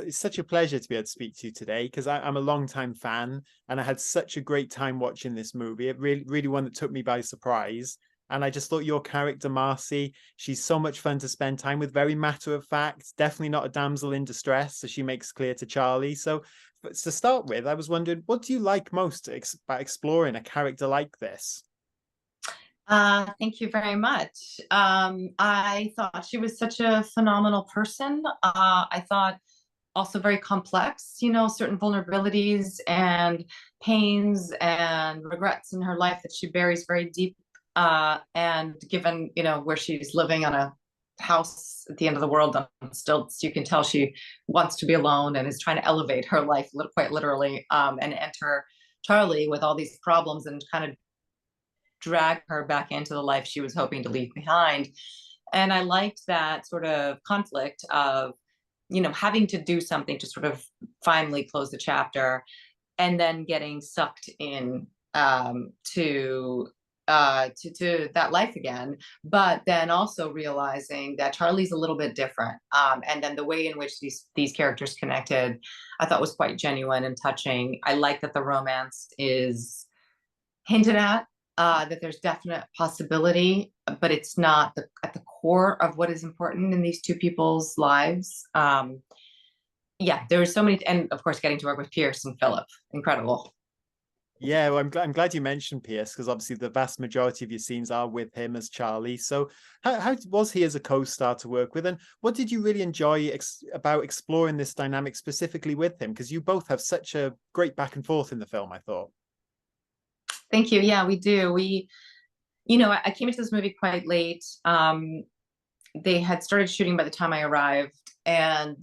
it's such a pleasure to be able to speak to you today because I'm a longtime fan and I had such a great time watching this movie. It really one that took me by surprise. And I just thought your character, Marcy, she's so much fun to spend time with, very matter of fact, definitely not a damsel in distress, as she makes clear to Charlie. So to start with, I was wondering, what do you like most about exploring a character like this? Thank you very much. I thought she was such a phenomenal person. I thought also very complex, certain vulnerabilities and pains and regrets in her life that she buries very deep. And given, where she's living on a house at the end of the world on stilts, you can tell she wants to be alone and is trying to elevate her life quite literally, and enter Charlie with all these problems and kind of drag her back into the life she was hoping to leave behind. And I liked that sort of conflict of, having to do something to sort of finally close the chapter and then getting sucked in to that life again, but then also realizing that Charlie's a little bit different. And then the way in which these characters connected, I thought was quite genuine and touching. I like that the romance is hinted at, that there's definite possibility, but it's not at the core of what is important in these two people's lives. Yeah, there were so many, and of course, getting to work with Pierce and Philip, incredible. Yeah, well, I'm glad you mentioned Pierce because obviously the vast majority of your scenes are with him as Charlie. So, how was he as a co-star to work with, and what did you really enjoy about exploring this dynamic specifically with him? Because you both have such a great back and forth in the film, I thought. Thank you. Yeah, we do. I came into this movie quite late. They had started shooting by the time I arrived, and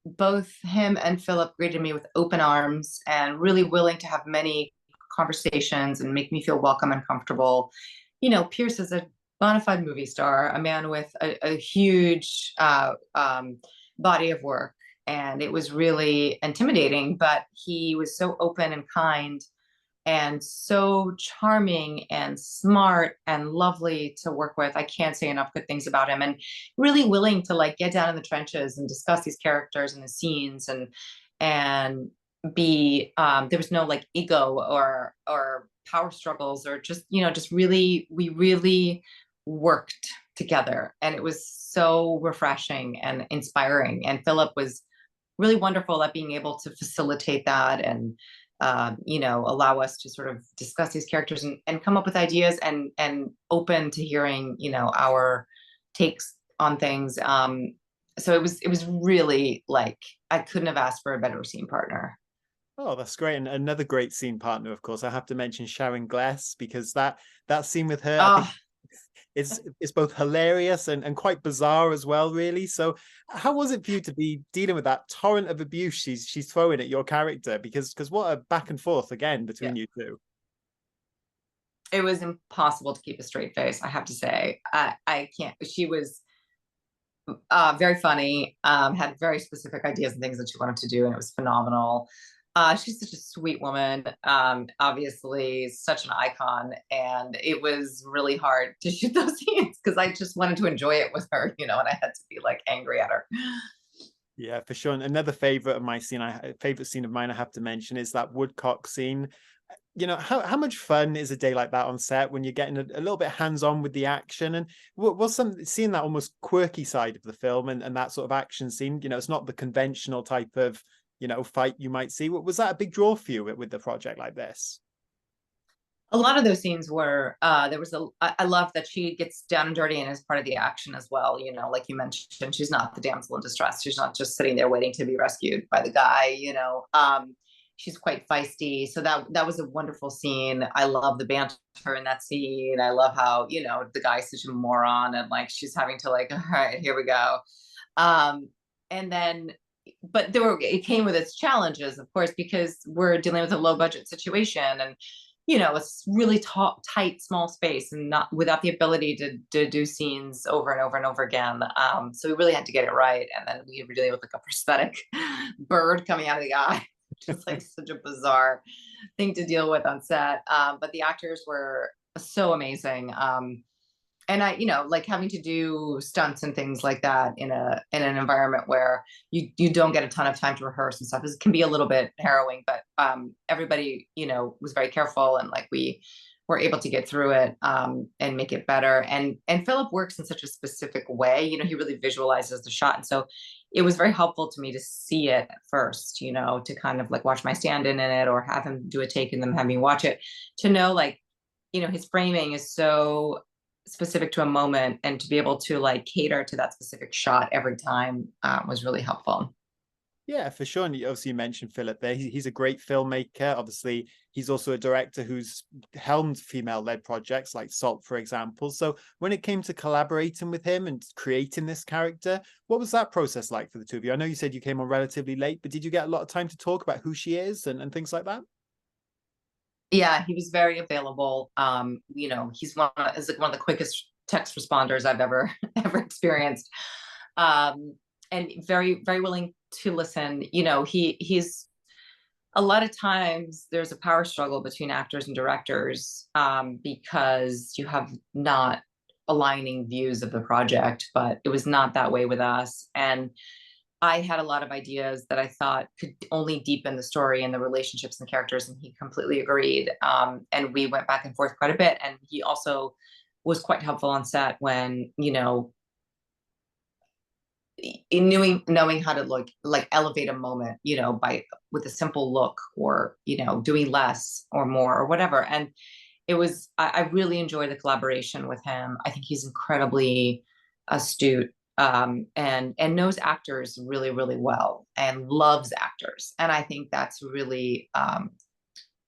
both him and Philip greeted me with open arms and really willing to have many conversations and make me feel welcome and comfortable. Pierce is a bona fide movie star, a man with a huge body of work, and it was really intimidating, but he was so open and kind and so charming and smart and lovely to work with. I can't say enough good things about him, and really willing to like get down in the trenches and discuss these characters and the scenes, and be there was no like ego or power struggles, or just really, we really worked together, and it was so refreshing and inspiring. And Philip was really wonderful at being able to facilitate that and allow us to sort of discuss these characters and come up with ideas, and open to hearing, our takes on things. So it was really like I couldn't have asked for a better scene partner. Oh, that's great. And another great scene partner, of course, I have to mention Sharon Gless because that scene with her, I think Oh, is both hilarious and quite bizarre as well, really. So how was it for you to be dealing with that torrent of abuse she's throwing at your character? Because what a back and forth again yeah. between you two. It was impossible to keep a straight face, I have to say. I can't. She was very funny, had very specific ideas and things that she wanted to do, and it was phenomenal. She's such a sweet woman, obviously such an icon, and it was really hard to shoot those scenes because I just wanted to enjoy it with her, and I had to be like angry at her. Yeah, for sure. And another favorite scene of mine I have to mention is that woodcock scene. How much fun is a day like that on set when you're getting a little bit hands-on with the action, and was some seeing that almost quirky side of the film, and that sort of action scene, it's not the conventional type of fight you might see. Was that a big draw for you with the project like this? A lot of those scenes were there was I love that she gets down and dirty and is part of the action as well. Like you mentioned, she's not the damsel in distress. She's not just sitting there waiting to be rescued by the guy. She's quite feisty, so that was a wonderful scene. I love the banter in that scene. I love how the guy's such a moron, and like she's having to like, all right, here we go. um and then but it came with its challenges, of course, because we're dealing with a low budget situation, and it's really tight, small space, and not without the ability to do scenes over and over and over again. So we really had to get it right, and then we were dealing with like a prosthetic bird coming out of the eye, which is like such a bizarre thing to deal with on set. But the actors were so amazing. and I, like having to do stunts and things like that in an environment where you don't get a ton of time to rehearse and stuff, is can be a little bit harrowing. But everybody, was very careful, and like we were able to get through it, and make it better. And Philip works in such a specific way. He really visualizes the shot, and so it was very helpful to me to see it first. To kind of like watch my stand-in in it, or have him do a take and then have me watch it, to know like his framing is so specific to a moment, and to be able to like cater to that specific shot every time was really helpful. Yeah, for sure. And obviously, you mentioned Philip there. He's a great filmmaker. Obviously, he's also a director who's helmed female-led projects like Salt, for example. So when it came to collaborating with him and creating this character, what was that process like for the two of you? I know you said you came on relatively late, but did you get a lot of time to talk about who she is and things like that? Yeah, he was very available. Is like one of the quickest text responders I've ever ever experienced. And very, very willing to listen. He's a lot of times there's a power struggle between actors and directors, because you have not aligning views of the project, but it was not that way with us. And I had a lot of ideas that I thought could only deepen the story and the relationships and the characters, and he completely agreed. And we went back and forth quite a bit. And he also was quite helpful on set when, in knowing how to like elevate a moment, by with a simple look, or doing less or more or whatever. And I really enjoy the collaboration with him. I think he's incredibly astute, and knows actors really, really well, and loves actors. And I think that's really,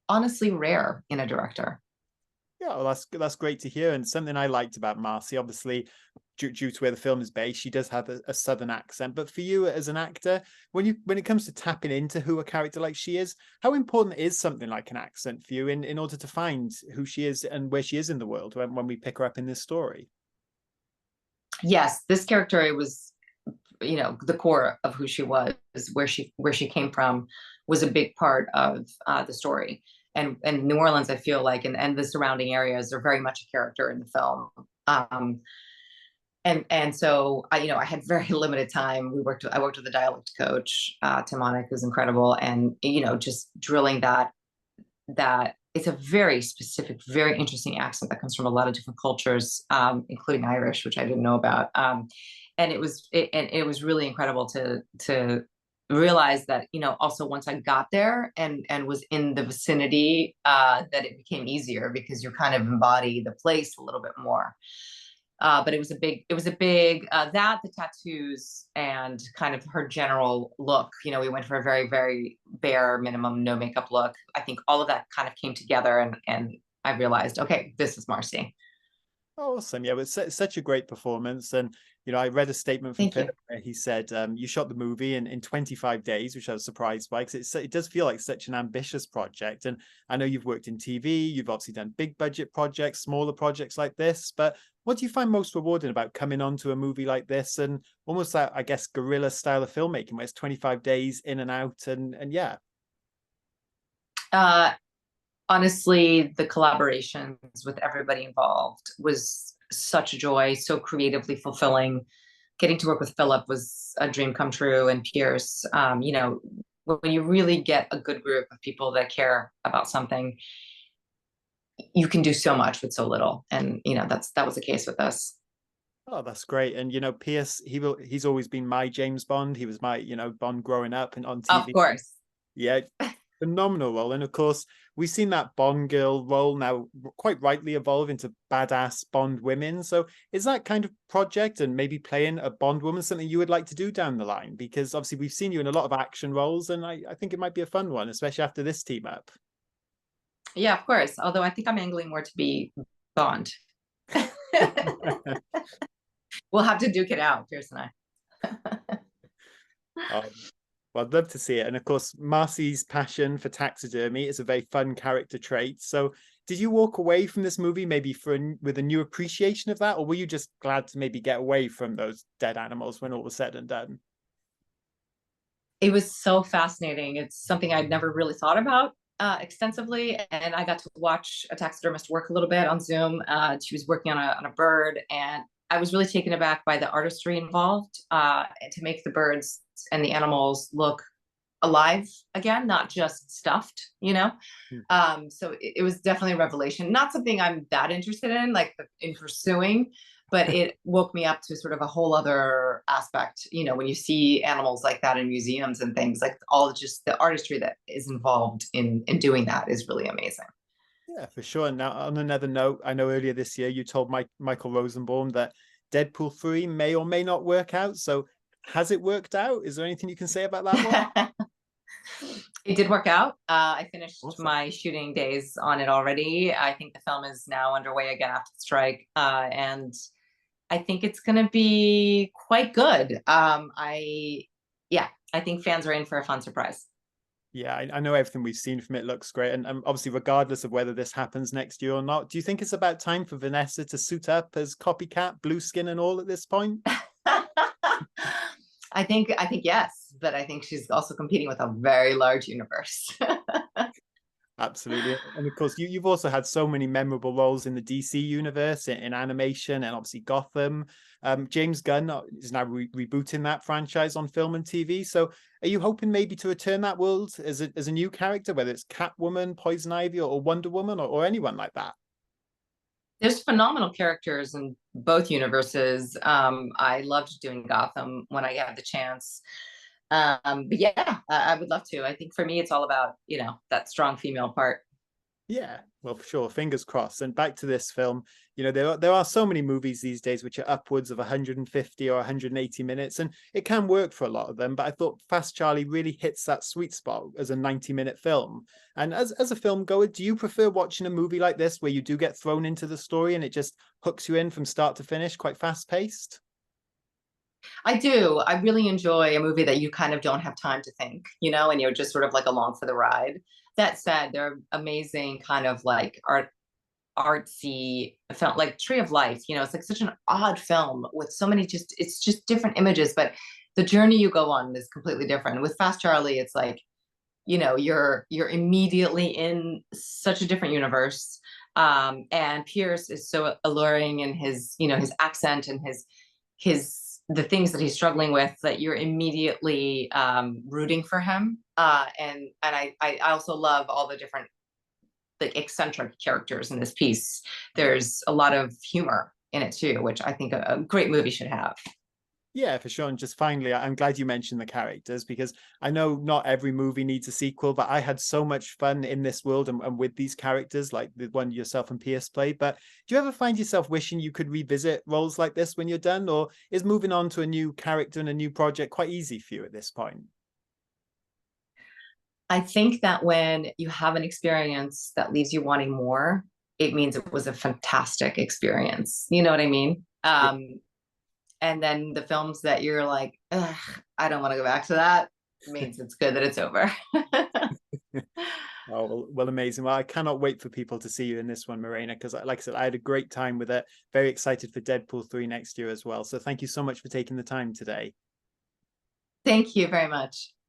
honestly rare in a director. Yeah, well, that's great to hear. And something I liked about Marcy, obviously, due to where the film is based, she does have a southern accent. But for you as an actor, when it comes to tapping into who a character like she is, how important is something like an accent for you in order to find who she is and where she is in the world when we pick her up in this story? Yes, this character, it was, the core of who she was, where she came from, was a big part of the story. And New Orleans, I feel like, and the surrounding areas are very much a character in the film. And so I had very limited time. I worked with a dialect coach, Timonic, who's incredible, and just drilling that it's a very specific, very interesting accent that comes from a lot of different cultures, including Irish, which I didn't know about. And it was really incredible to realize that, also once I got there and was in the vicinity, that it became easier, because you kind of embody the place a little bit more. But it was a big that, the tattoos, and kind of her general look. We went for a very, very bare minimum, no makeup look. I think all of that kind of came together, and I realized, okay, this is Marcy. Awesome. Yeah, it was such a great performance. And, I read a statement from Thank you. Philip where he said, you shot the movie in 25 days, which I was surprised by, because it does feel like such an ambitious project. And I know you've worked in TV, you've obviously done big budget projects, smaller projects like this, but what do you find most rewarding about coming onto a movie like this and almost that, I guess, guerrilla style of filmmaking where it's 25 days in and out and yeah. Uh, Honestly, the collaborations with everybody involved was such a joy, so creatively fulfilling. Getting to work with Philip was a dream come true, and Pierce. When you really get a good group of people that care about something, you can do so much with so little. And that was the case with us. Oh, that's great. And Pierce, he's always been my James Bond. He was my, Bond growing up and on Of TV. course. Yeah, phenomenal role. And of course, we've seen that Bond girl role now quite rightly evolve into badass Bond women. So is that kind of project and maybe playing a Bond woman something you would like to do down the line? Because obviously we've seen you in a lot of action roles, and I think it might be a fun one, especially after this team up. Yeah, of course. Although I think I'm angling more to be Bond. We'll have to duke it out, Pierce and I. Um, well, I'd love to see it. And of course, Marcy's passion for taxidermy is a very fun character trait. So did you walk away from this movie maybe with a new appreciation of that? Or were you just glad to maybe get away from those dead animals when all was said and done? It was so fascinating. It's something I'd never really thought about. extensively, and I got to watch a taxidermist work a little bit on Zoom. She was working on a bird, and I was really taken aback by the artistry involved to make the birds and the animals look alive again, not just stuffed, you know. Hmm. So it was definitely a revelation. Not something I'm that interested in, like in pursuing, but it woke me up to sort of a whole other aspect. You know, when you see animals like that in museums and things, like all just the artistry that is involved in doing that is really amazing. Yeah, for sure. Now, on another note, I know earlier this year you told Michael Rosenbaum that Deadpool 3 may or may not work out. So has it worked out? Is there anything you can say about that one? It did work out. I finished Awesome. my shooting days on it already. I think the film is now underway again after the strike, and I think it's going to be quite good. Yeah, I think fans are in for a fun surprise. Yeah, I know everything we've seen from it looks great. And obviously, regardless of whether this happens next year or not, do you think it's about time for Vanessa to suit up as copycat, blue skin and all at this point? I think yes, but I think she's also competing with a very large universe. Absolutely. And of course, you've also had so many memorable roles in the DC universe, in animation, and obviously Gotham. James Gunn is now rebooting that franchise on film and TV. So are you hoping maybe to return that world as a new character, whether it's Catwoman, Poison Ivy, or Wonder Woman, or anyone like that? There's phenomenal characters in both universes. I loved doing Gotham when I had the chance. But yeah, I would love to. I think for me, it's all about, that strong female part. Yeah, well, for sure. Fingers crossed. And back to this film, there are so many movies these days which are upwards of 150 or 180 minutes, and it can work for a lot of them. But I thought Fast Charlie really hits that sweet spot as a 90-minute film. And as a film goer, do you prefer watching a movie like this where you do get thrown into the story and it just hooks you in from start to finish, quite fast paced? I do. I really enjoy a movie that you kind of don't have time to think, and you're just sort of like along for the ride. That said, they're amazing kind of like artsy film, like Tree of Life. It's like such an odd film with so many it's just different images, but the journey you go on is completely different. With Fast Charlie, it's like, you're immediately in such a different universe. And Pierce is so alluring in his accent and his the things that he's struggling with, that you're immediately rooting for him. And I also love all the different like eccentric characters in this piece. There's a lot of humor in it too, which I think a great movie should have. Yeah, for sure. And just finally, I'm glad you mentioned the characters because I know not every movie needs a sequel, but I had so much fun in this world and with these characters, like the one yourself and Pierce played. But do you ever find yourself wishing you could revisit roles like this when you're done, or is moving on to a new character and a new project quite easy for you at this point? I think that when you have an experience that leaves you wanting more, it means it was a fantastic experience. You know what I mean? Yeah. And then the films that you're like, I don't want to go back to that, means it's good that it's over. Oh, well, amazing. Well, I cannot wait for people to see you in this one, Morena, because like I said, I had a great time with it. Very excited for Deadpool 3 next year as well. So thank you so much for taking the time today. Thank you very much.